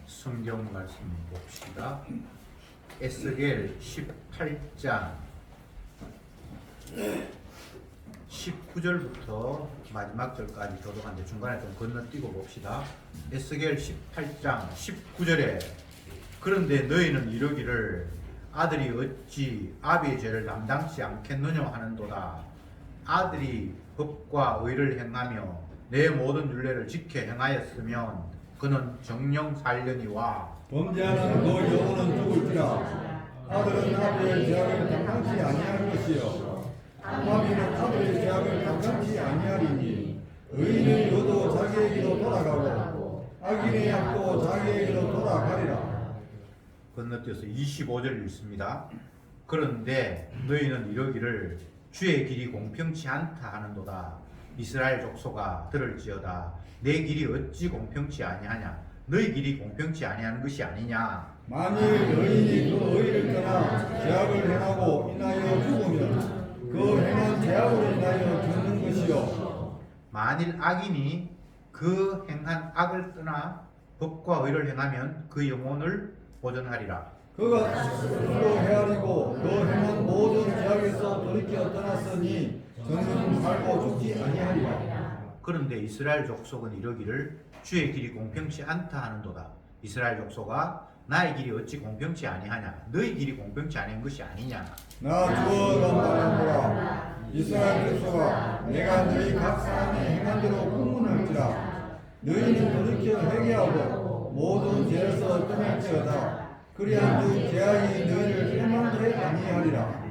성경 말씀 봅시다. 에스겔 18장 19절부터 마지막 절까지 교독하는데 중간에 좀 건너뛰고 봅시다. 에스겔 18장 19절에 그런데 너희는 이르기를 아들이 어찌 아비의 죄를 담당치 않겠느냐 하는도다. 아들이 법과 의를 행하며 내 모든 율례를 지켜 행하였으면 그는 정령 살려니와 범죄하는 너 영혼은 죽을지라. 아들은 아비의 죄악을 담당치 아니할 것이요 아비는 아들의 죄악을 담당치 아니하리니 의인의 여도 자기에게로 돌아가고 악인의 약도 자기에게로 돌아가리라. 건너뛰어서 25절 읽습니다. 그런데 너희는 이러기를 주의 길이 공평치 않다 하는도다. 이스라엘 족속아 들을지어다. 내 길이 어찌 공평치 아니하냐? 너희 길이 공평치 아니하는 것이 아니냐? 만일 의인이 그 의를 떠나 죄악을 행하고 인하여 죽으면 그 행한 죄악으로 인하여 죽는 것이요 만일 악인이 그 행한 악을 떠나 법과 의를 행하면 그 영혼을 보존하리라. 그가 스스로 헤아리고 그 행한 모든 죄악에서 돌이켜 떠났으니 저는 살고 죽지 아니하리라. 그런데 이스라엘 족속은 이러기를 주의 길이 공평치 않다 하는도다. 이스라엘 족속아 나의 길이 어찌 공평치 아니하냐? 너희 길이 공평치 않은 것이 아니냐? 나 주어가 말하노라. 이스라엘 족속아 내가 너희 각 사람이 행한 대로 풍문할지라. 너희는 돌이켜 회개하고 모든 죄에서 떠날지어다. 그리한즉 죄악이 너희를 실망케 아니하리라.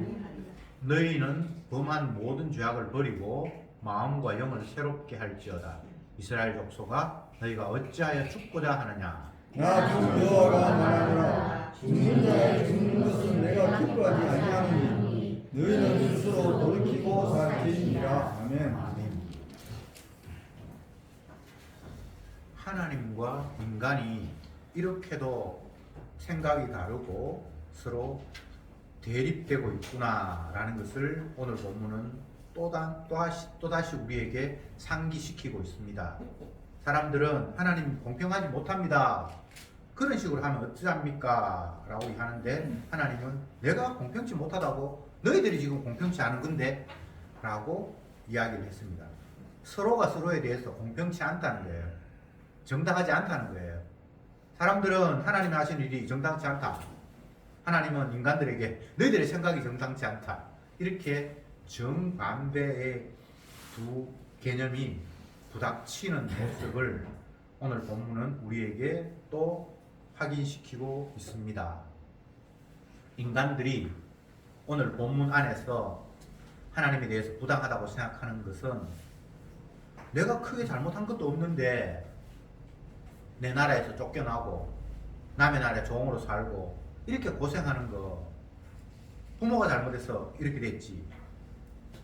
너희는 범한 모든 죄악을 버리고 마음과 영을 새롭게 할지어다. 이스라엘 족속아 너희가 어찌하여 죽고자 하느냐? 나 주 여호와가 말하노라. 죽는 자의 죽는 것은 내가 기뻐하지 아니하노니 너희는 스스로 돌이키고 살지니라. 아멘. 아멘. 하나님과 인간이 이렇게도 생각이 다르고 서로 대립되고 있구나라는 것을 오늘 본문은 또다시 우리에게 상기시키고 있습니다. 사람들은 하나님 공평하지 못합니다. 그런 식으로 하면 어찌합니까? 라고 하는데 하나님은 내가 공평치 못하다고 너희들이 지금 공평치 않은 건데 라고 이야기를 했습니다. 서로가 서로에 대해서 공평치 않다는 거예요. 정당하지 않다는 거예요. 사람들은 하나님이 하시는 일이 정당치 않다. 하나님은 인간들에게 너희들의 생각이 정당치 않다. 이렇게 정반대의 두 개념이 부닥치는 모습을 오늘 본문은 우리에게 또 확인시키고 있습니다. 인간들이 오늘 본문 안에서 하나님에 대해서 부당하다고 생각하는 것은 내가 크게 잘못한 것도 없는데 내 나라에서 쫓겨나고 남의 나라에 종으로 살고 이렇게 고생하는 거 부모가 잘못해서 이렇게 됐지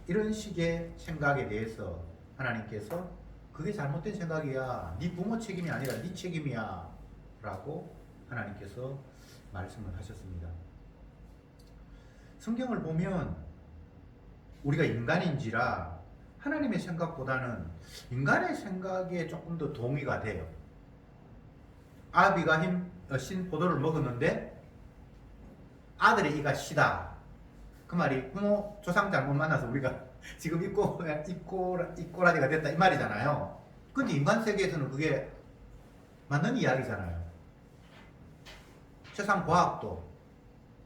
이런 식의 생각에 대해서 하나님께서 그게 잘못된 생각이야. 네 부모 책임이 아니라 네 책임이야 라고 하나님께서 말씀을 하셨습니다. 성경을 보면 우리가 인간인지라 하나님의 생각보다는 인간의 생각에 조금 더 동의가 돼요. 아비가 신 포도를 먹었는데 아들의 이가 시다. 그 말이 부모 조상 잘못 만나서 우리가 지금 이꼬라지가 됐다 이 말이잖아요. 근데 인간 세계에서는 그게 맞는 이야기잖아요. 세상 과학도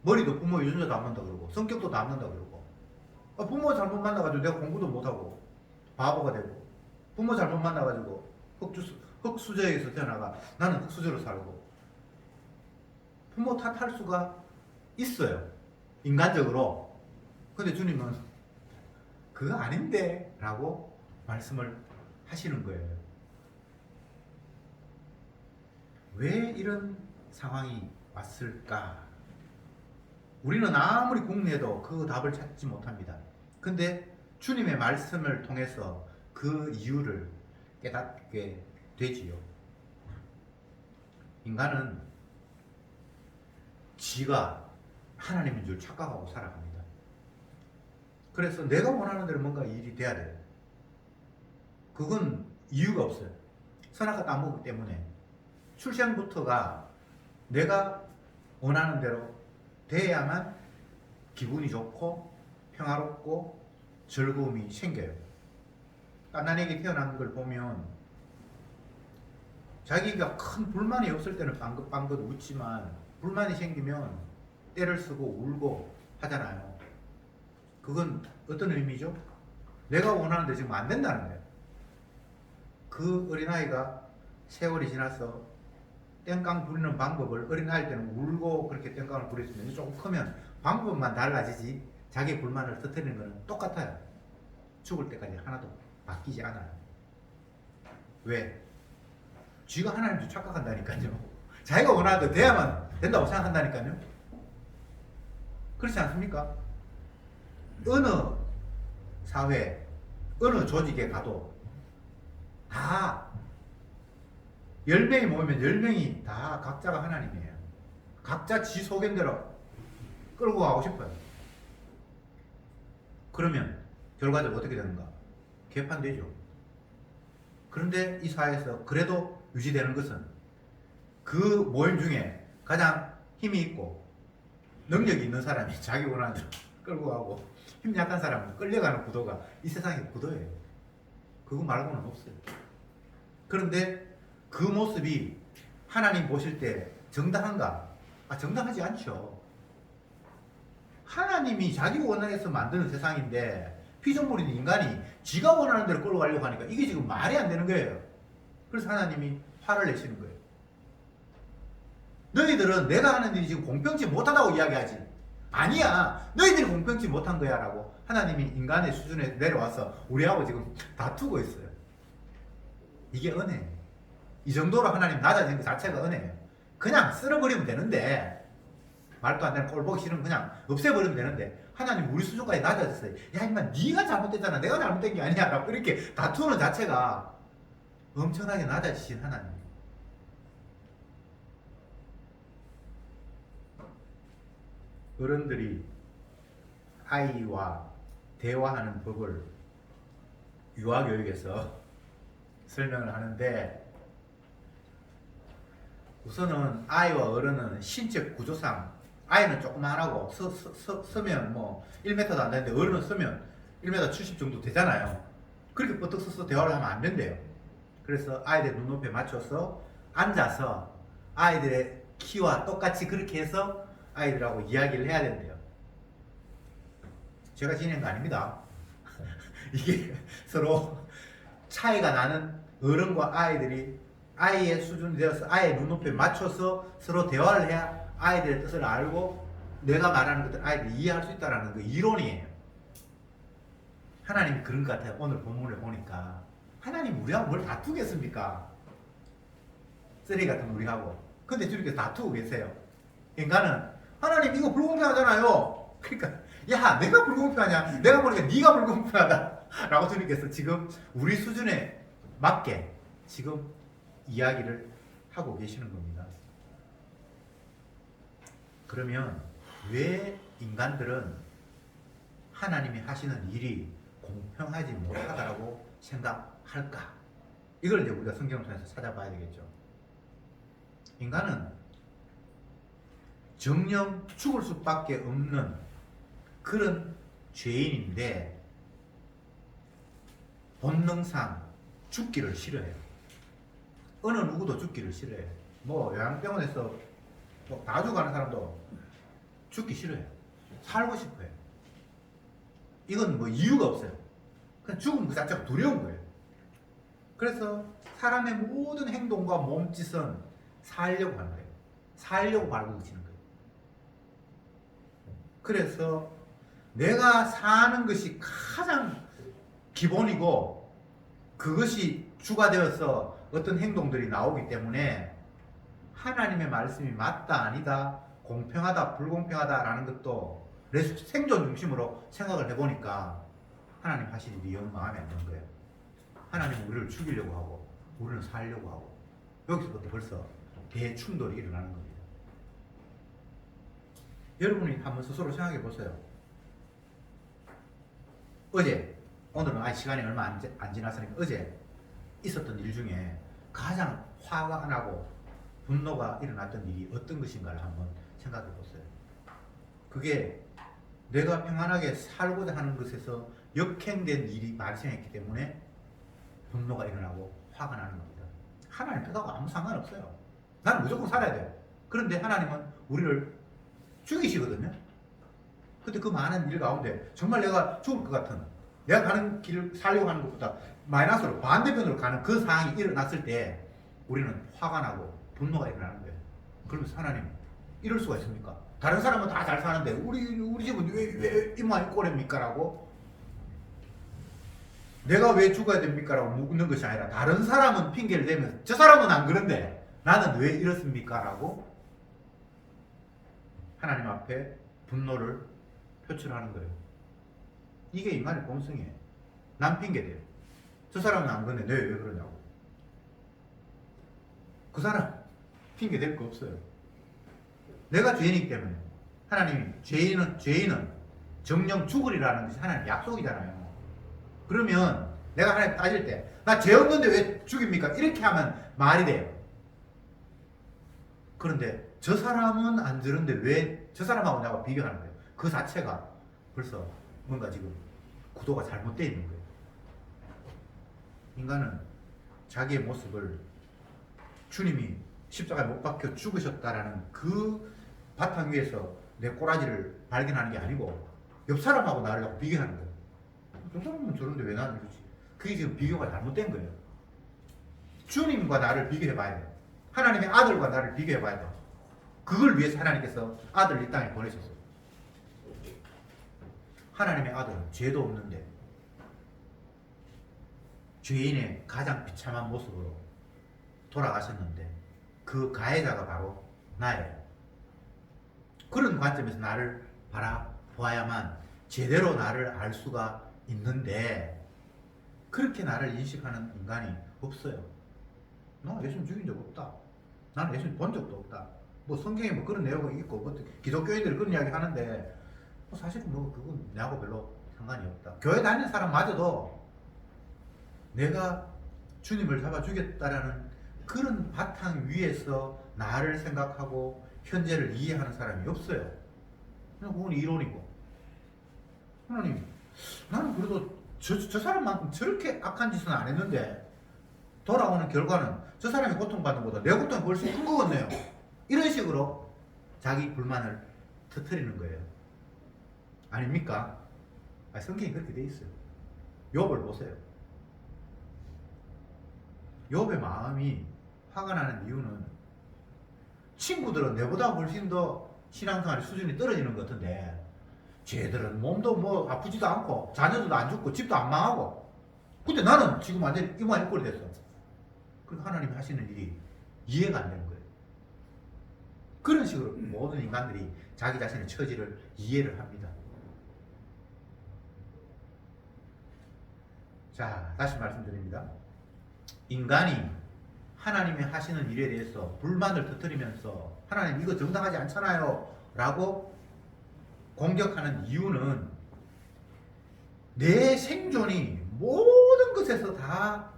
머리도 부모 유전자 닮는다 그러고 성격도 닮는다 그러고 부모 잘못 만나가지고 내가 공부도 못하고 바보가 되고 부모 잘못 만나가지고 흑수저에서 태어나가 나는 흑수저로 살고 부모 탓할 수가 있어요. 인간적으로. 근데 주님은 그거 아닌데 라고 말씀을 하시는 거예요. 왜 이런 상황이 왔을까? 우리는 아무리 궁리해도 그 답을 찾지 못합니다. 근데 주님의 말씀을 통해서 그 이유를 깨닫게 되지요. 인간은 지가 하나님인 줄 착각하고 살아갑니다. 그래서 내가 원하는 대로 뭔가 일이 돼야 돼요. 그건 이유가 없어요. 선악과 따먹기 때문에 출생부터가 내가 원하는 대로 돼야만 기분이 좋고 평화롭고 즐거움이 생겨요. 갓난애기 태어난 걸 보면 자기가 큰 불만이 없을 때는 빵긋빵긋 웃지만 불만이 생기면 떼를 쓰고 울고 하잖아요. 그건 어떤 의미죠? 내가 원하는데 지금 안 된다는 거예요. 그 어린아이가 세월이 지나서 땡깡 부리는 방법을 어린아이 때는 울고 그렇게 땡깡을 부렸으면 조금 크면 방법만 달라지지 자기 불만을 터뜨리는 것은 똑같아요. 죽을 때까지 하나도 바뀌지 않아요. 왜? 쥐가 하나님도 착각한다니까요. 자기가 원하는 대로 돼야만 된다고 생각한다니까요. 그렇지 않습니까? 어느 사회, 어느 조직에 가도 다 10명이 모이면 10명이 다 각자가 하나님이에요. 각자 지 소견대로 끌고 가고 싶어요. 그러면 결과적으로 어떻게 되는가? 개판되죠. 그런데 이 사회에서 그래도 유지되는 것은 그 모임 중에 가장 힘이 있고 능력이 있는 사람이 자기 원하는 대로 끌고 가고 힘 약한 사람은 끌려가는 구도가 이 세상의 구도예요. 그거 말고는 없어요. 그런데 그 모습이 하나님 보실 때 정당한가? 정당하지 않죠. 하나님이 자기 원해서 만드는 세상인데 피조물인 인간이 지가 원하는 대로 끌어가려고 하니까 이게 지금 말이 안 되는 거예요. 그래서 하나님이 화를 내시는 거예요. 너희들은 내가 하는 일이 지금 공평치 못하다고 이야기하지. 아니야. 너희들이 공평치 못한 거야 라고 하나님이 인간의 수준에 내려와서 우리하고 지금 다투고 있어요. 이게 은혜예요. 이 정도로 하나님 낮아진 것 자체가 은혜예요. 그냥 쓸어버리면 되는데 말도 안 되는 꼴 보기 싫으면 그냥 없애버리면 되는데 하나님 우리 수준까지 낮아졌어요. 야 임마 네가 잘못됐잖아. 내가 잘못된 게 아니야 라고 이렇게 다투는 자체가 엄청나게 낮아지신 하나님. 어른들이 아이와 대화하는 법을 유아교육에서 설명을 하는데 우선은 아이와 어른은 신체 구조상 아이는 조그만하고 서면 뭐 1m도 안 되는데 어른은 서면 1m 70 정도 되잖아요. 그렇게 뻗떡 서서 대화를 하면 안 된대요. 그래서 아이들 눈높이에 맞춰서 앉아서 아이들의 키와 똑같이 그렇게 해서 아이들하고 이야기를 해야 된대요. 제가 지낸 거 아닙니다. 이게 서로 차이가 나는 어른과 아이들이 아이의 수준이 되어서 아이의 눈높이에 맞춰서 서로 대화를 해야 아이들의 뜻을 알고 내가 말하는 것들을 아이들이 이해할 수 있다는 그 이론이에요. 하나님이 그런 것 같아요. 오늘 본문을 보니까 하나님 우리하고 뭘 다투겠습니까? 쓰레기 같은 우리하고. 근데 주님께서 다투고 계세요. 인간은 하나님 이거 불공평하잖아요. 그러니까 야 내가 불공평하냐? 내가 보니까 네가 불공평하다 라고 주님께서 지금 우리 수준에 맞게 지금 이야기를 하고 계시는 겁니다. 그러면 왜 인간들은 하나님이 하시는 일이 공평하지 못하다라고 생각할까? 이걸 이제 우리가 성경을 통해서 찾아봐야 되겠죠. 인간은 정령 죽을 수밖에 없는 그런 죄인인데 본능상 죽기를 싫어해요. 어느 누구도 죽기를 싫어해요. 뭐 요양병원에서 뭐 다 죽어가는 사람도 죽기 싫어해요. 살고 싶어요. 이건 뭐 이유가 없어요. 그냥 죽음 그 자체가 두려운 거예요. 그래서 사람의 모든 행동과 몸짓은 살려고 하는 거예요. 살려고 발버둥치는 거예요. 그래서 내가 사는 것이 가장 기본이고 그것이 주가 되어서 어떤 행동들이 나오기 때문에 하나님의 말씀이 맞다 아니다 공평하다 불공평하다라는 것도 내 생존 중심으로 생각을 해보니까 하나님 하신 일이 영 마음에 안 드는 거예요. 하나님은 우리를 죽이려고 하고 우리는 살려고 하고 여기서부터 벌써 대충돌이 일어나는 겁니다. 여러분이 한번 스스로 생각해 보세요. 어제 오늘은 아직 시간이 얼마 안 지났으니까 어제 있었던 일 중에 가장 화가 나고 분노가 일어났던 일이 어떤 것인가를 한번 생각해 보세요. 그게 내가 평안하게 살고자 하는 것에서 역행된 일이 발생했기 때문에 분노가 일어나고 화가 나는 겁니다. 하나님 뜻하고 아무 상관없어요. 나는 무조건 살아야 돼요. 그런데 하나님은 우리를 죽이시거든요. 근데 그 많은 일 가운데 정말 내가 죽을 것 같은, 내가 가는 길을 살려고 하는 것보다 마이너스로 반대편으로 가는 그 상황이 일어났을 때 우리는 화가 나고 분노가 일어나는 거예요. 그러면서 하나님, 이럴 수가 있습니까? 다른 사람은 다 잘 사는데 우리 집은 왜 이만 꼴입니까? 라고, 내가 왜 죽어야 됩니까? 라고 묻는 것이 아니라 다른 사람은 핑계를 대면서 저 사람은 안 그런데 나는 왜 이렇습니까? 라고 하나님 앞에 분노를 표출하는 거예요. 이게 인간의 본성이에요. 남 핑계대요. 저 사람은 안 그런데 내 왜 그러냐고. 그 사람 핑계댈 거 없어요. 내가 죄인이기 때문에. 하나님이 죄인은 정령 죽으리라는 것이 하나님 약속이잖아요. 그러면 내가 하나님 따질 때 나 죄 없는데 왜 죽입니까? 이렇게 하면 말이 돼요. 그런데 저 사람은 안 저런데 왜 저 사람하고 내가 비교하는 거예요. 그 자체가 벌써 뭔가 지금 구도가 잘못되어 있는 거예요. 인간은 자기의 모습을 주님이 십자가에 못 박혀 죽으셨다라는 그 바탕 위에서 내 꼬라지를 발견하는 게 아니고 옆 사람하고 나를 자꾸 비교하는 거예요. 저 사람은 저런데 왜 나는 이러지? 그게 지금 비교가 잘못된 거예요. 주님과 나를 비교해 봐야 돼요. 하나님의 아들과 나를 비교해 봐야 돼요. 그걸 위해서 하나님께서 아들을 이 땅에 보내셨어요. 하나님의 아들은 죄도 없는데 죄인의 가장 비참한 모습으로 돌아가셨는데 그 가해자가 바로 나예요. 그런 관점에서 나를 바라보아야만 제대로 나를 알 수가 있는데 그렇게 나를 인식하는 인간이 없어요. 나 예수님 죽인 적 없다. 나는 예수님 본 적도 없다. 뭐 성경에 뭐 그런 내용이 있고 뭐 기독교인들이 그런 이야기 하는데 뭐 사실은 뭐 그건 내하고 별로 상관이 없다. 교회 다니는 사람마저도 내가 주님을 잡아 죽였다라는 그런 바탕 위에서 나를 생각하고 현재를 이해하는 사람이 없어요. 그냥 그건 이론이고. 하나님, 나는 그래도 저 사람만큼 저렇게 악한 짓은 안 했는데 돌아오는 결과는 저 사람이 고통받는 것보다 내 고통이 훨씬 큰 거겠네요. 이런 식으로 자기 불만을 터뜨리는 거예요. 아닙니까? 성경이 그렇게 돼 있어요. 욥을 보세요. 욥의 마음이 화가 나는 이유는 친구들은 내보다 훨씬 더 신앙생활 수준이 떨어지는 것 같은데 쟤들은 몸도 뭐 아프지도 않고 자녀들도 안 죽고 집도 안 망하고 근데 나는 지금 완전히 이만 일꼴이 됐어. 그러니까 하나님이 하시는 일이 이해가 안 되는 거예요. 그런 식으로 모든 인간들이 자기 자신의 처지를 이해를 합니다. 자, 다시 말씀드립니다. 인간이 하나님이 하시는 일에 대해서 불만을 터뜨리면서 하나님 이거 정당하지 않잖아요 라고 공격하는 이유는 내 생존이 모든 것에서 다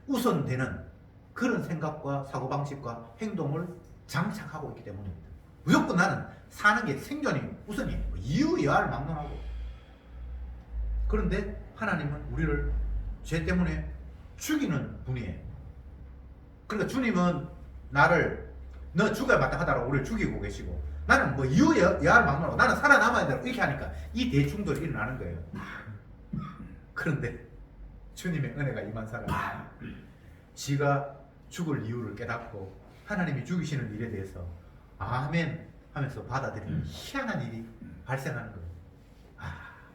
우선되는 그런 생각과 사고방식과 행동을 장착하고 있기 때문입니다. 무조건 나는 사는 게 생존이 우선이에요. 이유 여하를 막론하고. 그런데 하나님은 우리를 죄 때문에 죽이는 분이에요. 그러니까 주님은 나를 너 죽어야 마땅하다라고 우리를 죽이고 계시고 나는 뭐 이유 여하를 막론하고 나는 살아남아야 되고 이렇게 하니까 이 대충돌이 일어나는 거예요. 그런데 주님의 은혜가 임한 사람은 지가 죽을 이유를 깨닫고 하나님이 죽이시는 일에 대해서 아멘 하면서 받아들이는 희한한 일이 발생하는 거예요.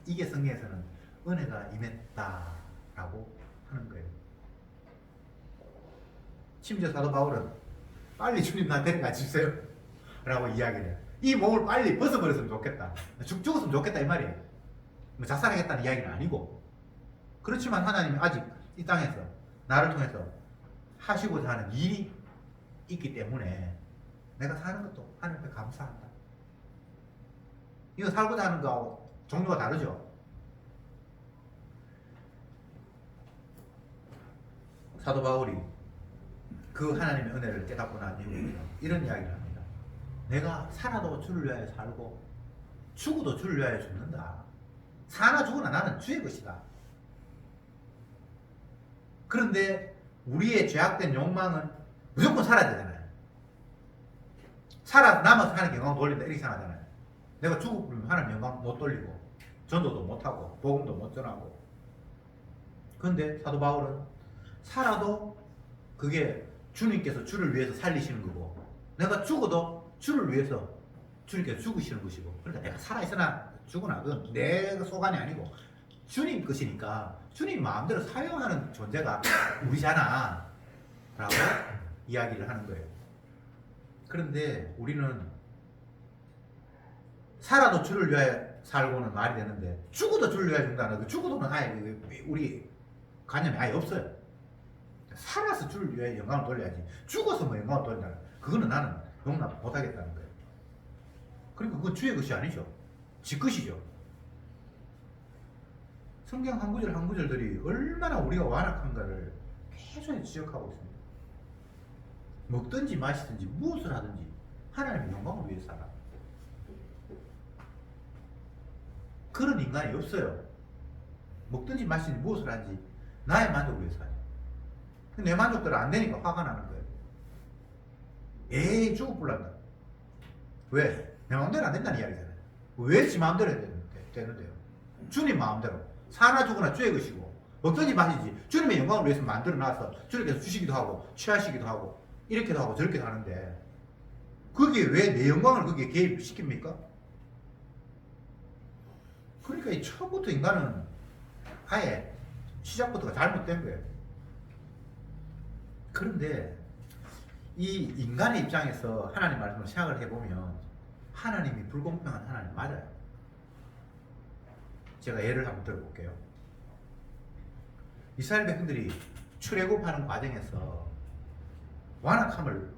이게 성경에서는 은혜가 임했다라고 하는 거예요. 심지어 사도 바울은 빨리 주님 나 데려가 주세요 라고 이야기를 해요. 이 몸을 빨리 벗어버렸으면 좋겠다. 죽었으면 좋겠다 이 말이에요. 뭐 자살하겠다는 이야기는 아니고. 그렇지만 하나님이 아직 이 땅에서 나를 통해서 하시고자 하는 일이 있기 때문에 내가 사는 것도 하나님 앞에 감사한다. 이거 살고자 하는 거하고 종류가 다르죠. 사도 바울이 그 하나님의 은혜를 깨닫고 난 이후에 이런 이야기를 합니다. 내가 살아도 주를 위하여 살고 죽어도 주를 위하여 죽는다. 사나 죽으나 나는 주의 것이다. 그런데 우리의 죄악된 욕망은 무조건 살아야 되잖아요. 살아남아서 하나님 영광 돌린다 이렇게 생각하잖아요. 내가 죽어버리면 하나님 영광 못 돌리고 전도도 못하고 복음도 못 전하고. 그런데 사도 바울은 살아도 그게 주님께서 주를 위해서 살리시는 거고, 내가 죽어도 주를 위해서 주님께서 죽으시는 것이고, 그러니까 내가 살아있으나 죽으나 그건 내 소관이 아니고 주님 것이니까 주님 마음대로 사용하는 존재가 우리잖아 라고 이야기를 하는 거예요. 그런데 우리는 살아도 주를 위하여 살고는 말이 되는데 죽어도 주를 위하여 죽는다는 그 죽어도는 아예 우리 관념이 아예 없어요. 살아서 주를 위하여 영광을 돌려야지 죽어서 뭐 영광을 돌린다는, 그거는 나는 용납 못하겠다는 거예요. 그러니까 그건 주의 것이 아니죠. 지 것이죠. 성경 한 구절 한 구절들이 얼마나 우리가 완악한가를 계속 지적하고 있습니다. 먹든지 마시든지 무엇을 하든지 하나님의 영광을 위해 살아. 그런 인간이 없어요. 먹든지 마시든지 무엇을 하든지 나의 만족을 위해 살아. 내 만족대로 안 되니까 화가 나는 거예요. 에이 죽어불란다. 왜? 내 마음대로 안 된다는 이야기잖아요. 왜 지 마음대로 되는데요? 주님 마음대로 사나 죽으나 주의 것이고 먹든지 마시지 주님의 영광을 위해서 만들어 놔서 주님께서 주시기도 하고 취하시기도 하고 이렇게도 하고 저렇게도 하는데 그게 왜 내 영광을 거기에 개입시킵니까? 그러니까 이 처음부터 인간은 아예 시작부터가 잘못된 거예요. 그런데 이 인간의 입장에서 하나님 말씀을 생각을 해보면 하나님이 불공평한 하나님 맞아요. 제가 예를 한번 들어볼게요. 이스라엘 백성들이 출애굽하는 과정에서 완악함을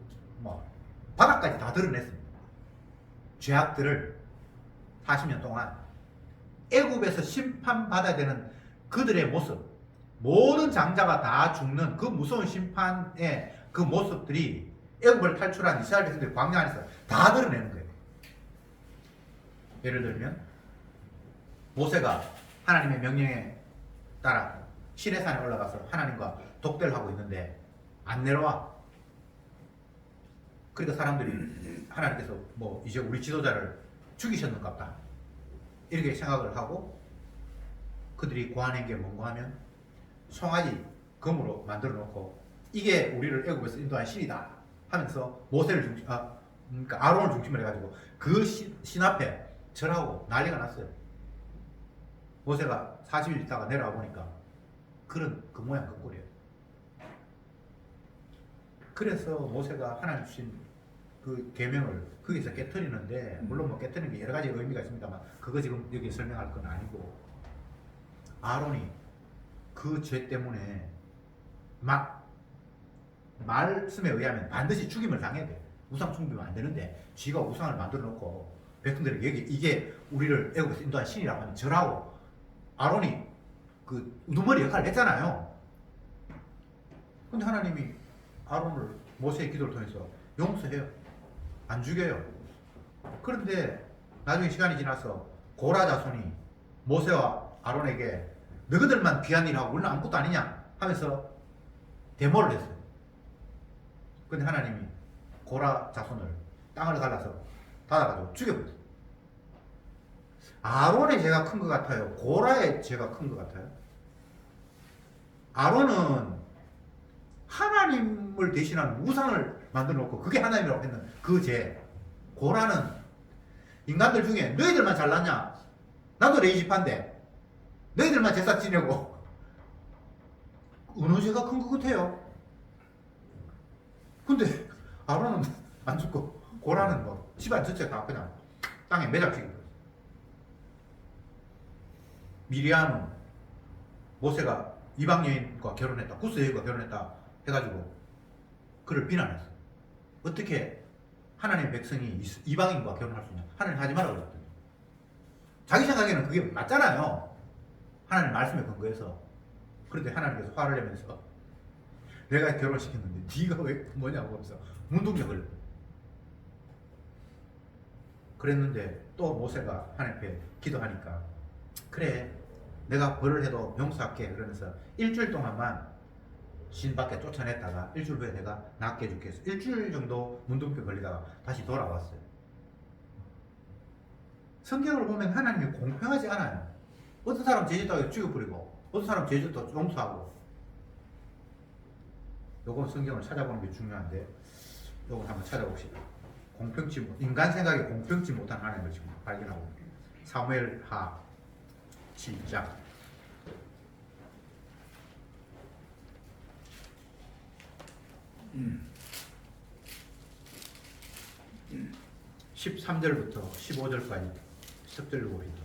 바닥까지 다 드러냈습니다. 죄악들을 40년 동안 애굽에서 심판받아야 되는 그들의 모습, 모든 장자가 다 죽는 그 무서운 심판의 그 모습들이 애굽을 탈출한 이스라엘 백성들이 광야 안에서 다 드러내는 거예요. 예를 들면 모세가 하나님의 명령에 따라 시내산에 올라가서 하나님과 독대를 하고 있는데 안 내려와. 그러니까 사람들이 하나님께서 뭐 이제 우리 지도자를 죽이셨는갑다 이렇게 생각을 하고 그들이 구하는 게 뭔가 하면 송아지 금으로 만들어 놓고 이게 우리를 애굽에서 인도한 신이다 하면서 모세를 그러니까 아론을 중심으로 해가지고 그 신 앞에 절하고 난리가 났어요. 모세가 40일 있다가 내려와 보니까 그런 그 모양 그 꼴이에요. 그래서 모세가 하나님 주신 그 계명을 거기서 깨트리는데 물론 뭐 깨트리는 게 여러 가지 의미가 있습니다만 그거 지금 여기 설명할 건 아니고 아론이 그 죄 때문에 막 말씀에 의하면 반드시 죽임을 당해야 돼. 우상 숭배면 안 되는데 쥐가 우상을 만들어 놓고 백성들에게 여기 이게 우리를 애굽에서 인도한 신이라고 하면 절하고 아론이 그 우두머리 역할을 했잖아요. 근데 하나님이 아론을 모세의 기도를 통해서 용서해요. 안 죽여요. 그런데 나중에 시간이 지나서 고라 자손이 모세와 아론에게 너희들만 귀한 일하고 우리는 아무것도 아니냐 하면서 데모를 했어요. 근데 하나님이 고라 자손을 땅을 갈라서 닫아가지고 죽여버렸어요. 아론의 죄가 큰 것 같아요? 고라의 죄가 큰 것 같아요? 아론은 하나님을 대신하는 우상을 만들어 놓고 그게 하나님이라고 했는 그 죄. 고라는 인간들 중에 너희들만 잘났냐? 나도 레이지파인데 너희들만 제사 지내고 어느 죄가 큰 것 같아요? 근데 아론은 안 죽고 고라는 뭐 집안 전체가 다 그냥 땅에 매달치게. 미리암은 모세가 이방 여인과 결혼했다, 구스 여인과 결혼했다 해가지고 그를 비난했어. 어떻게 하나님의 백성이 이방인과 결혼할 수 있냐? 하나님 하지 말라고 그랬더니 자기 생각에는 그게 맞잖아요. 하나님 말씀에 근거해서. 그런데 하나님께서 화를 내면서 내가 결혼시켰는데 네가 왜 뭐냐고 하면서 문둥력을 그랬는데 또 모세가 하나님 앞에 기도하니까 그래 내가 벌을 해도 용서할게 그러면서 일주일 동안만 신 밖에 쫓아냈다가 일주일 후에 내가 낫게 해줄게 해서 일주일 정도 문둥병 걸리다가 다시 돌아왔어요. 성경을 보면 하나님이 공평하지 않아요. 어떤 사람 죄짓다가 죽여버리고 어떤 사람 죄짓다가 용서하고. 요건 성경을 찾아보는 게 중요한데 요건 한번 찾아봅시다. 인간 생각에 공평치 못한 하나님을 지금 발견하고 사무엘하 7장 13절부터 15절까지 습절 보입니다.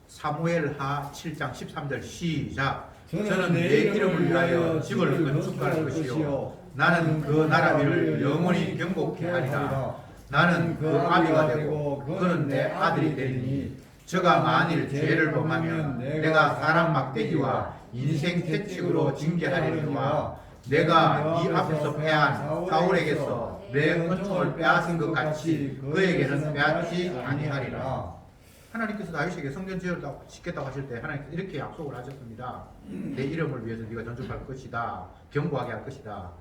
사무엘하 7장 13절 시작. 저는 내 이름을 위하여 집을 건축할 것이요 나는 그 나라 위를 영원히 경복케 하리라. 나는 그 아비가 되고 그는 내 아들이 되리니 저가 만일 죄를 범하면 내가 사람 막대기와 인생 채찍으로 징계하리니와 내가 이 앞에서 패한 사울에게서 내 은총을 빼앗은 것 같이 그에게는 빼앗지 아니하리라. 하나님께서 다윗에게 성전 짓겠다고 하실 때 하나님께서 이렇게 약속을 하셨습니다. 내 이름을 위해서 네가 전축할 것이다. 견고하게 할 것이다.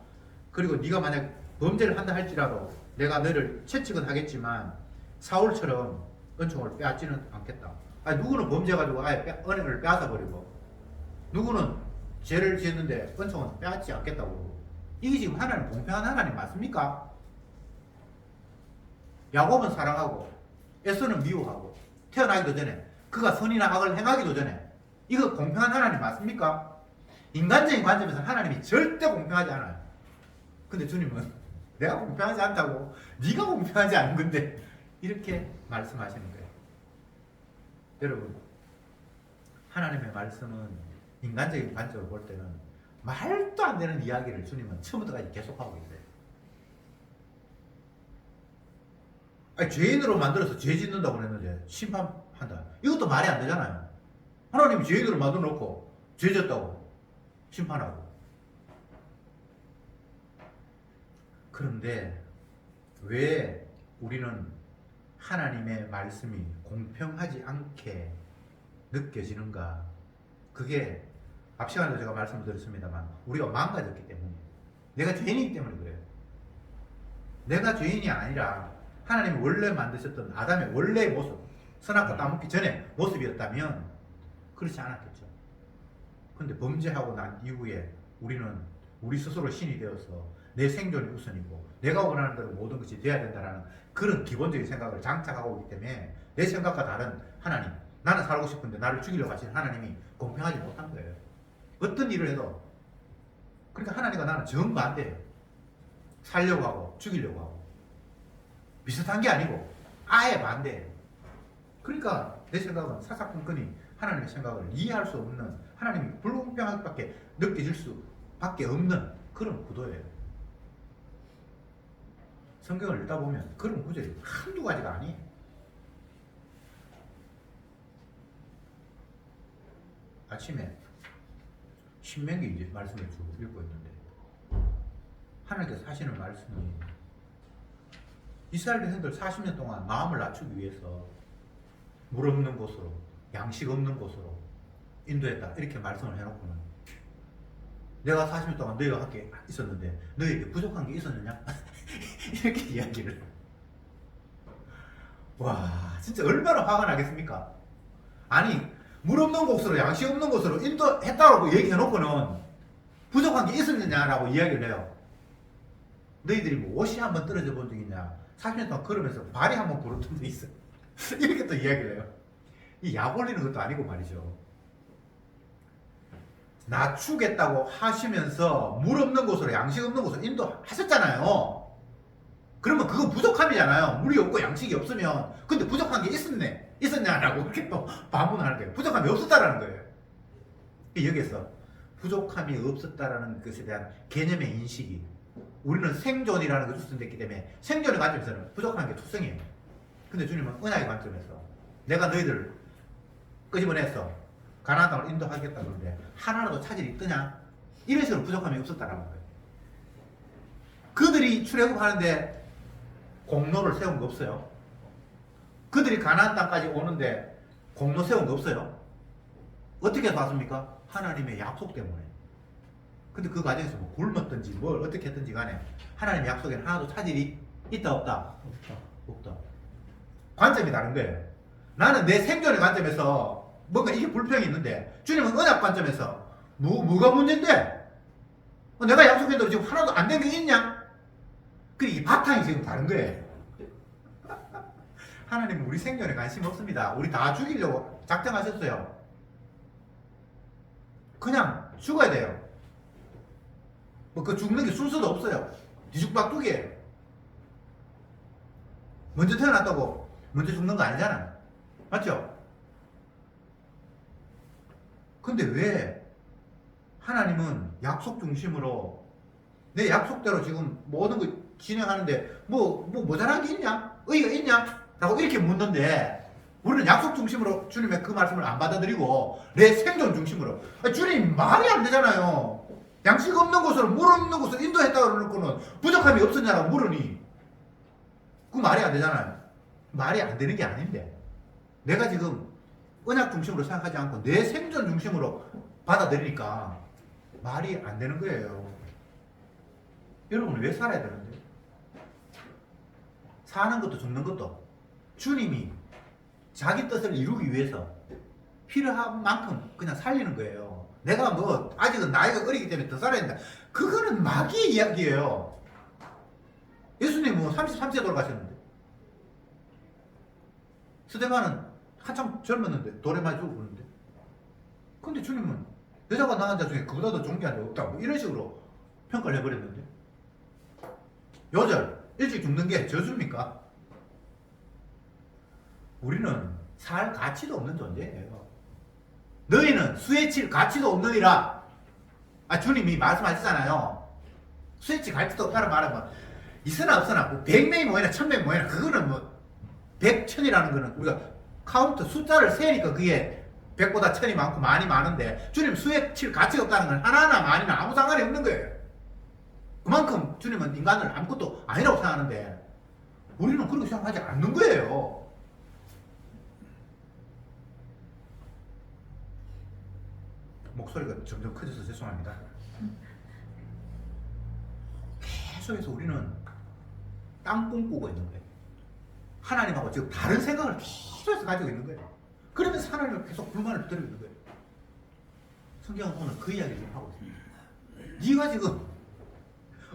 그리고 네가 만약 범죄를 한다 할지라도 내가 너를 채찍은 하겠지만 사울처럼 은총을 빼앗지는 않겠다. 아니, 누구는 범죄해가지고 아예 은혜를 빼앗아 버리고 누구는 죄를 지었는데 은총은 빼앗지 않겠다고. 이게 지금 하나님 공평한 하나님 맞습니까? 야곱은 사랑하고 에서는 미워하고 태어나기도 전에 그가 선이나 악을 행하기도 전에 이거 공평한 하나님 맞습니까? 인간적인 관점에서 하나님이 절대 공평하지 않아요. 근데 주님은 내가 공평하지 않다고 네가 공평하지 않은 건데 이렇게 말씀하시는 거예요. 여러분 하나님의 말씀은 인간적인 관점으로 볼 때는 말도 안 되는 이야기를 주님은 처음부터까지 계속하고 있어요. 아니, 죄인으로 만들어서 죄 짓는다고 그랬는데 심판한다. 이것도 말이 안 되잖아요. 하나님이 죄인으로 만들어 놓고 죄 졌다고 심판하고. 그런데 왜 우리는 하나님의 말씀이 공평하지 않게 느껴지는가? 그게 앞 시간에도 제가 말씀을 드렸습니다만 우리가 망가졌기 때문이에요. 내가 죄인이기 때문에 그래요. 내가 죄인이 아니라 하나님이 원래 만드셨던 아담의 원래의 모습, 선악과 따먹기 전에 모습이었다면 그렇지 않았겠죠. 근데 범죄하고 난 이후에 우리는 우리 스스로 신이 되어서 내 생존이 우선이고 내가 원하는 대로 모든 것이 돼야 된다는 그런 기본적인 생각을 장착하고 있기 때문에 내 생각과 다른 하나님, 나는 살고 싶은데 나를 죽이려고 하시는 하나님이 공평하지 못한 거예요. 어떤 일을 해도. 그러니까 하나님과 나는 정반대예요. 살려고 하고 죽이려고 하고 비슷한 게 아니고 아예 반대예요. 그러니까 내 생각은 사사건건이 하나님의 생각을 이해할 수 없는, 하나님이 불공평하게 느껴질 수밖에 없는 그런 구도예요. 성경을 읽다 보면 그런 구절이 한두 가지가 아니에요. 아침에 신명기 이제 말씀을 쭉 읽고 있는데 하나님께서 하시는 말씀이 이스라엘 백성들 40년 동안 마음을 낮추기 위해서 물 없는 곳으로, 양식 없는 곳으로 인도했다 이렇게 말씀을 해놓고는 내가 40년 동안 너희와 함께 있었는데 너희에게 부족한 게 있었느냐? 이렇게 이야기를. 와, 진짜 얼마나 화가 나겠습니까? 아니, 물 없는 곳으로, 양식 없는 곳으로 인도했다고 얘기해놓고는 부족한 게 있었느냐라고 이야기를 해요. 너희들이 뭐 옷이 한번 떨어져 본 적 있냐? 40년 동안 걸으면서 발이 한번 부러진 적 있어. 이렇게 또 이야기를 해요. 이 약 올리는 것도 아니고 말이죠. 낮추겠다고 하시면서 물 없는 곳으로, 양식 없는 곳으로 인도하셨잖아요. 그러면 그거 부족함이잖아요. 물이 없고 양식이 없으면. 근데 부족한 게 있었냐라고 이렇게 또 반문을 하는 거예요. 부족함이 없었다라는 거예요. 여기에서 부족함이 없었다라는 것에 대한 개념의 인식이, 우리는 생존이라는 것을 선택했기 때문에 생존의 관점에서는 부족한 게 투성이에요. 근데 주님은 은하의 관점에서 내가 너희들을 끄집어내서 가나안 땅을 인도하겠다 그러는데 하나라도 차질이 뜨냐? 이런 식으로 부족함이 없었다라는 거예요. 그들이 출애굽하는데 공로를 세운 거 없어요. 그들이 가나안 땅까지 오는데 공로 세운 거 없어요. 어떻게 봤습니까? 하나님의 약속 때문에. 근데 그 과정에서 뭐 굶었든지 뭘 어떻게 했든지 간에 하나님의 약속에는 하나도 차질이 있다 없다? 없다. 관점이 다른 거예요. 나는 내 생존의 관점에서 뭔가 이게 불평이 있는데 주님은 언약 관점에서 뭐가 문제인데? 내가 약속한 대로 지금 하나도 안 된 게 있냐? 이 바탕이 지금 다른 거예요. 하나님은 우리 생존에 관심 없습니다. 우리 다 죽이려고 작정하셨어요. 그냥 죽어야 돼요. 그 죽는 게 순서도 없어요. 뒤죽박죽이에요. 먼저 태어났다고 먼저 죽는 거 아니잖아요. 맞죠? 근데 왜 하나님은 약속 중심으로 내 약속대로 지금 모든 거 진행하는데 뭐 모자란 게 있냐? 의의가 있냐? 라고 이렇게 묻는데 우리는 약속 중심으로 주님의 그 말씀을 안 받아들이고 내 생존 중심으로 주님 말이 안 되잖아요. 양식 없는 곳으로 물 없는 곳으로 인도했다고 그러고는 부족함이 없었냐라고 물으니 그 말이 안 되잖아요. 말이 안 되는 게 아닌데 내가 지금 언약 중심으로 생각하지 않고 내 생존 중심으로 받아들이니까 말이 안 되는 거예요. 여러분 왜 살아야 되는데? 사는 것도 죽는 것도 주님이 자기 뜻을 이루기 위해서 필요한 만큼 그냥 살리는 거예요. 내가 뭐 아직은 나이가 어리기 때문에 더 살아야 된다. 그거는 마귀의 이야기예요. 예수님은 뭐 33세 돌아가셨는데 스데반은 한참 젊었는데 돌에 맞아 죽었는데 근데 주님은 여자가 낳은 자 중에 그보다 더 존귀한 자 없다 뭐 이런 식으로 평가를 해버렸는데 요절 일찍 죽는 게 저주입니까? 우리는 살 가치도 없는 존재예요. 너희는 수에 칠 가치도 없느니라. 주님이 말씀하시잖아요. 수에 칠 가치도 없다는 말은 뭐 있으나 없으나 뭐 100명이 뭐이나 1000명이 뭐이나 그거는 뭐 100, 1000이라는 거는 우리가 카운트 숫자를 세니까 그게 100보다 1000이 많고 많이 많은데 주님 수에 칠 가치가 없다는 건 하나나 많이나 아무 상관이 없는 거예요. 그만큼 주님은 인간을 아무것도 아니라고 생각하는데 우리는 그렇게 생각하지 않는 거예요. 목소리가 점점 커져서 죄송합니다. 계속해서 우리는 땅 꿈꾸고 있는 거예요. 하나님하고 지금 다른 생각을 계속해서 가지고 있는 거예요. 그러면서 하나님을 계속 불만을 들고 있는 거예요. 성경은 오늘 그 이야기를 지금 하고 있습니다. 네가 지금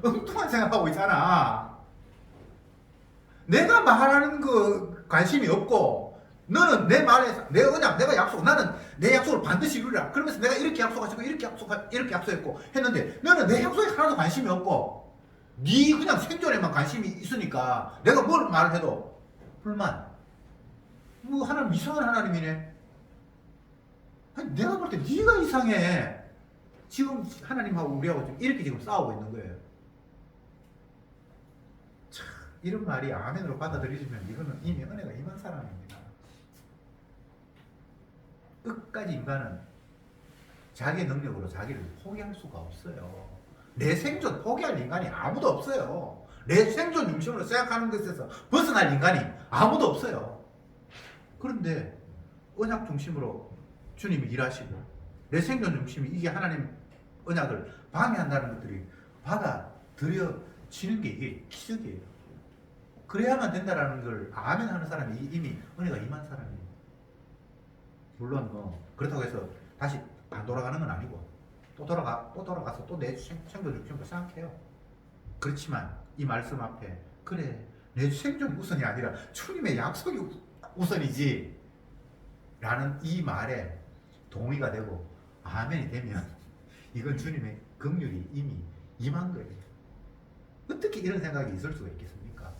엉뚱한 생각하고 있잖아. 내가 말하는 그 관심이 없고 너는 내 말에 내 언약, 내가 약속, 나는 내 약속을 반드시 이루리라. 그러면서 내가 이렇게 약속하시고 이렇게 약속했고 했는데 너는 내 약속에 하나도 관심이 없고 네 그냥 생존에만 관심이 있으니까 내가 뭘 말을 해도 불만. 뭐 하나님 이상한 하나님이네. 아니, 내가 볼 때 네가 이상해. 지금 하나님하고 우리하고 지금 이렇게 지금 싸우고 있는 거예요. 참 이런 말이 아멘으로 받아들이시면 이거는 이미 은혜가 임한 사람입니다. 끝까지 인간은 자기의 능력으로 자기를 포기할 수가 없어요. 내 생존 포기할 인간이 아무도 없어요. 내 생존 중심으로 생각하는 것에서 벗어날 인간이 아무도 없어요. 그런데 언약 중심으로 주님이 일하시고 내 생존 중심이 이게 하나님 언약을 방해한다는 것들이 받아들여지는 게 이게 기적이에요. 그래야만 된다라는 걸 아멘 하는 사람이 이미 은혜가 임한 사람이에요. 물론 뭐 그렇다고 해서 다시 안 돌아가는 건 아니고 또 돌아가서 또 내 생존 중심으로 생각해요. 그렇지만 이 말씀 앞에 그래 내 생존 우선이 아니라 주님의 약속이 우선이지 라는 이 말에 동의가 되고 아멘이 되면 이건 주님의 긍휼이 이미 임한 거예요. 어떻게 이런 생각이 있을 수가 있겠습니까?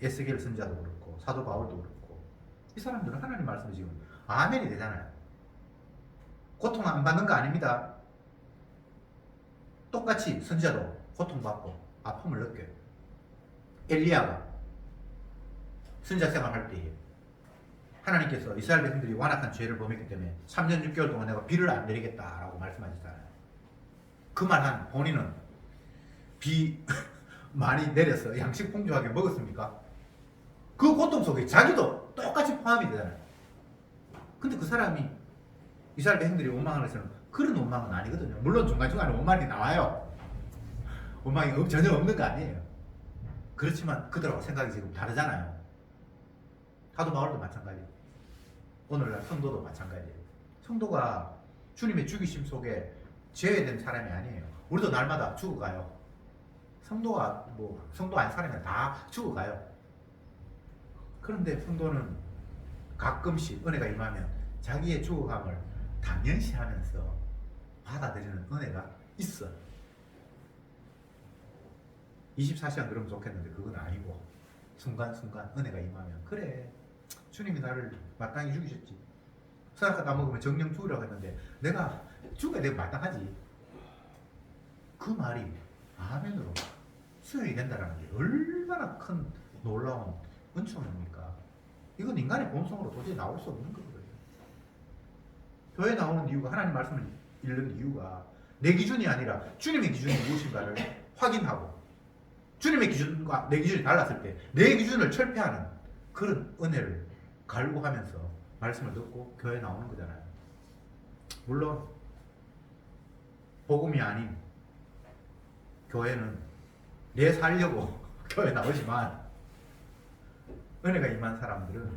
에스겔 선자도 그렇고 사도 바울도 그렇고 이 사람들은 하나님 말씀이 지금 아멘이 되잖아요. 고통 안 받는 거 아닙니다. 똑같이 선지자도 고통받고 아픔을 느껴요. 엘리야가 선지자 생활할 때에 하나님께서 이스라엘 백성들이 완악한 죄를 범했기 때문에 3년 6개월 동안 내가 비를 안 내리겠다라고 말씀하셨잖아요. 그 말 한 본인은 비 많이 내려서 양식 풍족하게 먹었습니까? 그 고통 속에 자기도 똑같이 포함이 되잖아요. 근데 그 사람이 이스라엘 백성들이 원망을 해서는 그런 원망은 아니거든요. 물론 중간중간에 원망이 나와요. 원망이 전혀 없는 거 아니에요. 그렇지만 그들하고 생각이 지금 다르잖아요. 사도 바울도 마찬가지. 오늘날 성도도 마찬가지예요. 성도가 주님의 죽이심 속에 제외된 사람이 아니에요. 우리도 날마다 죽어가요. 성도가 뭐 성도 아닌 사람이 다 죽어가요. 그런데 성도는 가끔씩 은혜가 임하면 자기의 죽어감을 당연시하면서 받아들이는 은혜가 있어. 24시간 그러면 좋겠는데 그건 아니고 순간순간 은혜가 임하면 그래 주님이 나를 마땅히 죽이셨지. 선악과 따먹으면 정령 죽으라고 했는데 내가 죽어야 내가 마땅하지. 그 말이 아멘으로 수용이 된다는 게 얼마나 큰 놀라운 은총입니까? 이건 인간의 본성으로 도저히 나올 수 없는 거거든요. 교회에 나오는 이유가 하나님 말씀을 읽는 이유가 내 기준이 아니라 주님의 기준이 무엇인가를 확인하고 주님의 기준과 내 기준이 달랐을 때 내 기준을 철폐하는 그런 은혜를 갈구하면서 말씀을 듣고 교회에 나오는 거잖아요. 물론 복음이 아닌 교회는 내 살려고 교회 나오지만 은혜가 임한 사람들은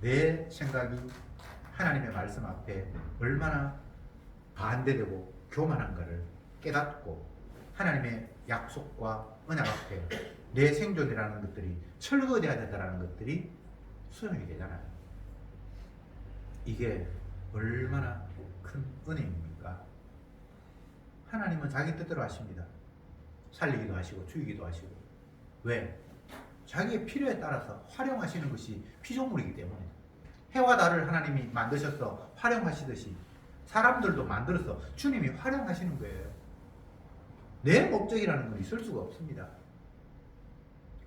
내 생각이 하나님의 말씀 앞에 얼마나 반대되고 교만한가를 깨닫고 하나님의 약속과 언약 앞에 내 생존이라는 것들이 철거되어야 된다는 것들이 수용이 되잖아요. 이게 얼마나 큰 은혜입니까? 하나님은 자기 뜻대로 하십니다. 살리기도 하시고 죽이기도 하시고. 왜? 자기의 필요에 따라서 활용하시는 것이 피조물이기 때문에. 해와 달을 하나님이 만드셔서 활용하시듯이 사람들도 만들어서 주님이 활용하시는 거예요. 내 목적이라는 건 있을 수가 없습니다.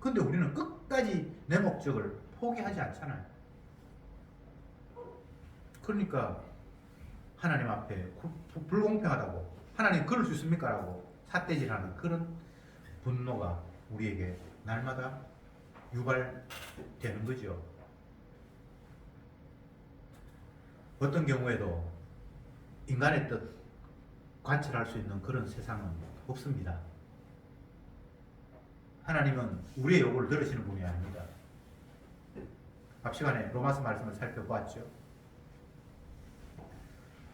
근데 우리는 끝까지 내 목적을 포기하지 않잖아요. 그러니까 하나님 앞에 불공평하다고 하나님 그럴 수 있습니까? 라고 삿대질하는 그런 분노가 우리에게 날마다 유발되는 거죠. 어떤 경우에도 인간의 뜻 관철할 수 있는 그런 세상은 없습니다. 하나님은 우리의 요구를 들으시는 분이 아닙니다. 앞 시간에 로마서 말씀을 살펴보았죠.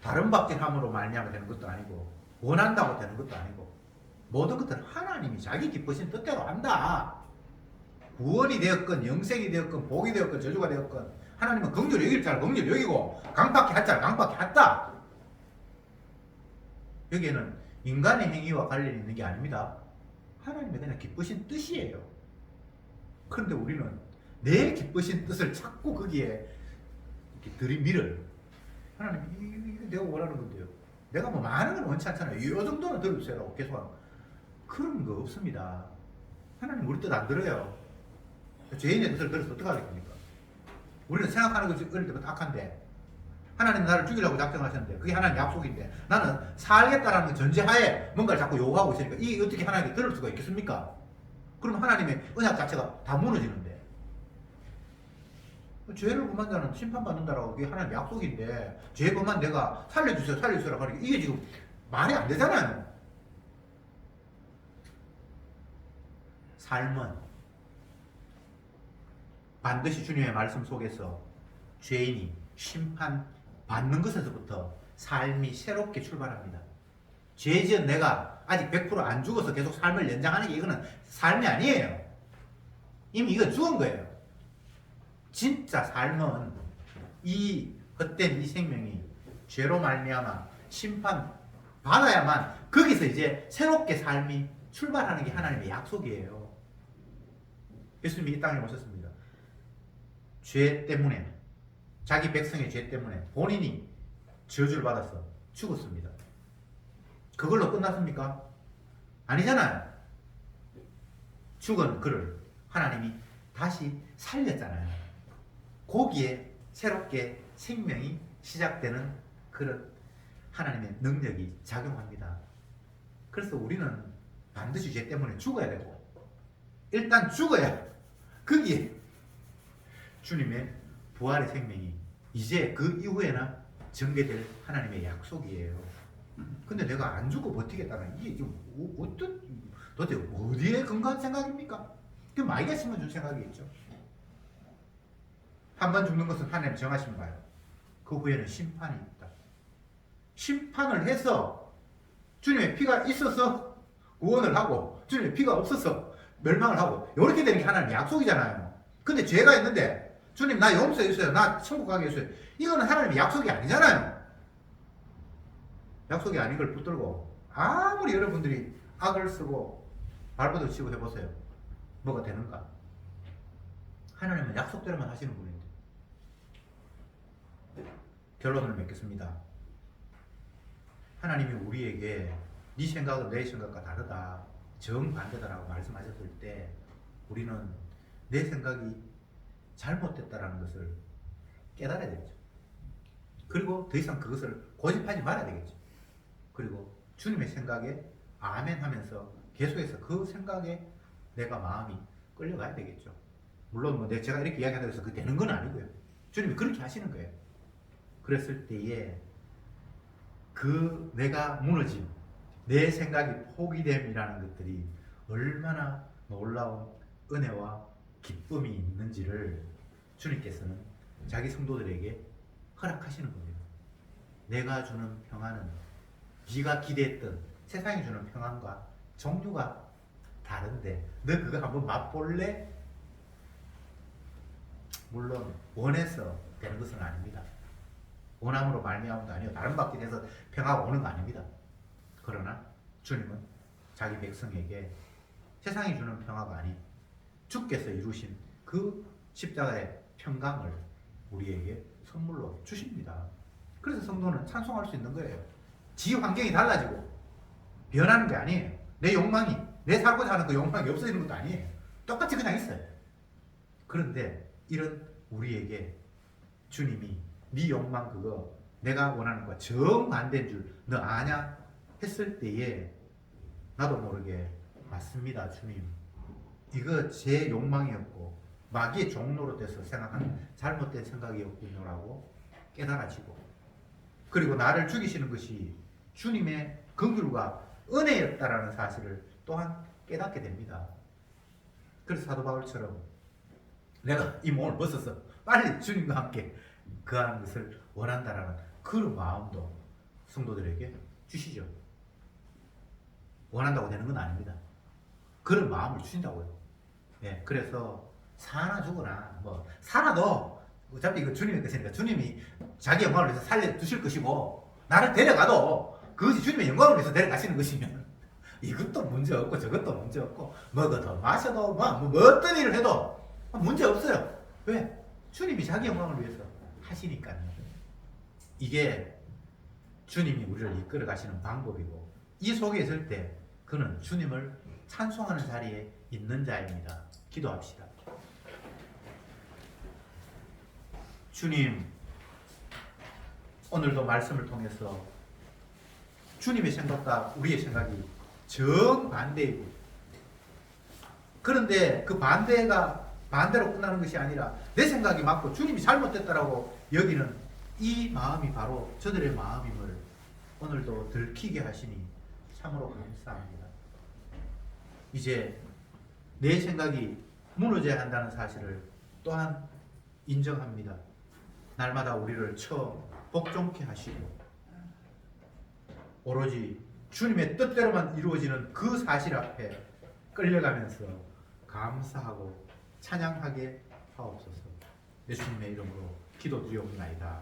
다른 박진함으로 말미암아 되는 것도 아니고 원한다고 되는 것도 아니고 모든 것들은 하나님이 자기 기쁘신 뜻대로 한다. 구원이 되었건 영생이 되었건 복이 되었건 저주가 되었건 하나님은 긍휼히 여길 자를 긍휼히 여기고 강팍히 할 자를 강팍히 한다. 여기에는 인간의 행위와 관련이 있는 게 아닙니다. 하나님의 그냥 기쁘신 뜻이에요. 그런데 우리는 내 기쁘신 뜻을 자꾸 거기에 이렇게 들이밀어요. 하나님 이게 내가 원하는 건데요. 내가 뭐 많은 건 원치 않잖아요. 이 정도는 들어주세요라고 계속 그런 거 없습니다. 하나님 우리 뜻 안 들어요. 죄인의 뜻을 들어서 어떡하겠습니까? 우리는 생각하는 것이 어릴 때부터 악한데 하나님 나를 죽이려고 작정하셨는데 그게 하나님 약속인데 나는 살겠다라는 전제하에 뭔가를 자꾸 요구하고 있으니까 이게 어떻게 하나님께 들을 수가 있겠습니까? 그럼 하나님의 언약 자체가 다 무너지는데 죄를 범한 자는 심판받는다라고 그게 하나님의 약속인데 죄 범한 내가 살려주세요 살려주세요라고 하니까 이게 지금 말이 안 되잖아요. 삶은 반드시 주님의 말씀 속에서 죄인이 심판받는 것에서부터 삶이 새롭게 출발합니다. 죄 지은 내가 아직 100% 안 죽어서 계속 삶을 연장하는 게 이거는 삶이 아니에요. 이미 이건 죽은 거예요. 진짜 삶은 이 헛된 이 생명이 죄로 말미암아 심판 받아야만 거기서 이제 새롭게 삶이 출발하는 게 하나님의 약속이에요. 예수님이 이 땅에 오셨습니다. 죄 때문에 자기 백성의 죄 때문에 본인이 저주를 받아서 죽었습니다. 그걸로 끝났습니까? 아니잖아요. 죽은 그를 하나님이 다시 살렸잖아요. 거기에 새롭게 생명이 시작되는 그런 하나님의 능력이 작용합니다. 그래서 우리는 반드시 죄 때문에 죽어야 되고 일단 죽어야 거기에 주님의 부활의 생명이 이제 그 이후에는 전개될 하나님의 약속이에요. 근데 내가 안 죽고 버티겠다는 이게 좀 어떤 도대체 어디에 근거한 생각입니까? 그 마귀가 심어준 생각이겠죠. 한 번 죽는 것은 하나님 정하신 바예요. 그 후에는 심판이 있다. 심판을 해서 주님의 피가 있어서 구원을 하고 주님의 피가 없어서 멸망을 하고 이렇게 되는 게 하나님의 약속이잖아요. 근데 죄가 있는데 주님 나 용서해 주세요. 나 천국 가게 해주세요. 이거는 하나님의 약속이 아니잖아요. 약속이 아닌 걸 붙들고 아무리 여러분들이 악을 쓰고 발버둥 치고 해보세요. 뭐가 되는가? 하나님은 약속대로만 하시는 분인데. 결론을 맺겠습니다. 하나님이 우리에게 네 생각은 내 생각과 다르다, 정반대다라고 말씀하셨을 때 우리는 내 생각이 잘못됐다라는 것을 깨달아야 되겠죠. 그리고 더 이상 그것을 고집하지 말아야 되겠죠. 그리고 주님의 생각에 아멘 하면서 계속해서 그 생각에 내가 마음이 끌려가야 되겠죠. 물론 뭐 제가 이렇게 이야기한다고 해서 그게 되는 건 아니고요. 주님이 그렇게 하시는 거예요. 그랬을 때에 그 내가 무너짐, 내 생각이 포기됨이라는 것들이 얼마나 놀라운 은혜와 기쁨이 있는지를 주님께서는 자기 성도들에게 허락하시는 겁니다. 내가 주는 평안은 네가 기대했던 세상이 주는 평안과 종류가 다른데 너 그거 한번 맛볼래? 물론 원해서 되는 것은 아닙니다. 원함으로 말미암음도 아니요 다른 밖에 돼서 평화가 오는 거 아닙니다. 그러나 주님은 자기 백성에게 세상이 주는 평화가 아닌 주께서 이루신 그 십자가의 평강을 우리에게 선물로 주십니다. 그래서 성도는 찬송할 수 있는 거예요. 지 환경이 달라지고 변하는 게 아니에요. 내 욕망이, 내 살고자 하는 그 욕망이 없어지는 것도 아니에요. 똑같이 그냥 있어요. 그런데 이런 우리에게 주님이 네 욕망 그거 내가 원하는 거와 정반대인 줄 너 아냐? 했을 때에 나도 모르게 맞습니다 주님. 이거 제 욕망이었고 마귀의 종로로 돼서 생각하는 잘못된 생각이었군요라고 깨달아지고 그리고 나를 죽이시는 것이 주님의 긍휼과 은혜였다라는 사실을 또한 깨닫게 됩니다. 그래서 사도 바울처럼 내가 이 몸을 벗어서 빨리 주님과 함께 그하는 것을 원한다라는 그런 마음도 성도들에게 주시죠. 원한다고 되는 건 아닙니다. 그런 마음을 주신다고요. 예, 그래서 사나 죽어나 뭐 살아도 어차피 이거 주님의 것이니까 주님이 자기 영광을 위해서 살려두실 것이고 나를 데려가도 그것이 주님의 영광을 위해서 데려가시는 것이면 이것도 문제 없고 저것도 문제 없고 먹어도 마셔도 뭐 어떤 일을 해도 문제 없어요. 왜? 주님이 자기 영광을 위해서 하시니까요. 이게 주님이 우리를 이끌어 가시는 방법이고 이 속에 있을 때 그는 주님을 찬송하는 자리에 있는 자입니다. 기도합시다. 주님, 오늘도 말씀을 통해서 주님의 생각과 우리의 생각이 정반대이고 그런데 그 반대로 끝나는 것이 아니라 내 생각이 맞고 주님이 잘못됐다라고 여기는 이 마음이 바로 저들의 마음임을 오늘도 들키게 하시니 참으로 감사합니다. 이제 내 생각이 무너져야 한다는 사실을 또한 인정합니다. 날마다 우리를 복종케 하시고 오로지 주님의 뜻대로만 이루어지는 그 사실 앞에 끌려가면서 감사하고 찬양하게 하옵소서. 예수님의 이름으로 기도드리옵나이다.